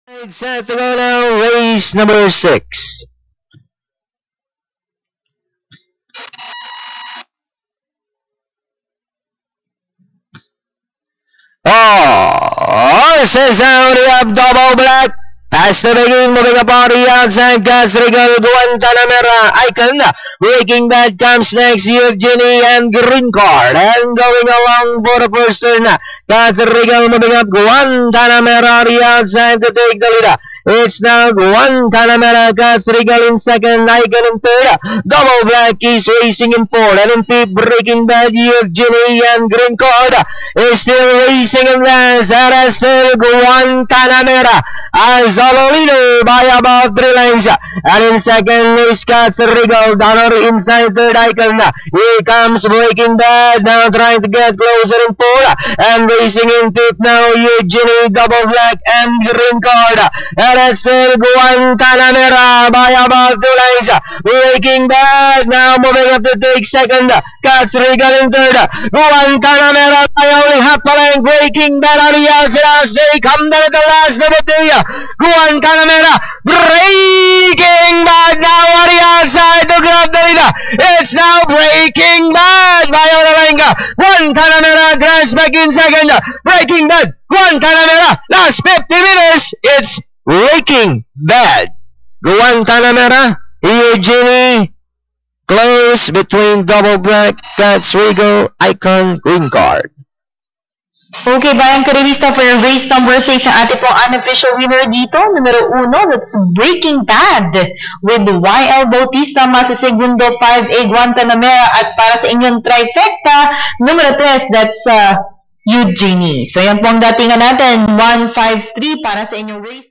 Set to go now, race number 6. Oh, says out of double black. Past the beginning, moving up on the outside, Casrigal, Guantanamera, Icon. Breaking Bad comes next, Eugenie and Green Card. And going along for the first turn, Casrigal moving up, Guantanamera on the outside to take the leader. It's now Guantanamera, Casrigal in second, Icon in third. Double Black is racing in fourth, and in fifth, Breaking Bad, Eugenie and Green Card is still racing in last. That is still Guantanamera as a leader by about 3 lengths. And in second is Casrigal, down inside third, Icon. Here comes Breaking Bad, now trying to get closer in fourth, and racing in fifth now, Eugenie, Double Black, and Green Card. And it's still Guantanamera by about 2 lengths. Breaking Bad now moving up to take second. Casrigal in third. Guantanamera by only half a length. Breaking Bad on the outside as they come down at the last number 3. Guantanamera, Breaking Bad now on the outside to grab the leader. It's now Breaking Bad by Olalenga. Guantanamera grabs back in second. Breaking Bad, Guantanamera, last 50 meters. It's Breaking Bad. Guantanamera, Eugenie, close between Double Black, Casrigal, Icon, Green Card. Okay, bayang karevista for race number 6 ang ating pong unofficial winner dito. Numero 1, that's Breaking Bad with YL Bautista, Masa Segundo, 5A Guantanamera, at para sa inyong trifecta, numero 3, that's Eugenie. So yan po ang datingan natin, 153 para sa inyong race.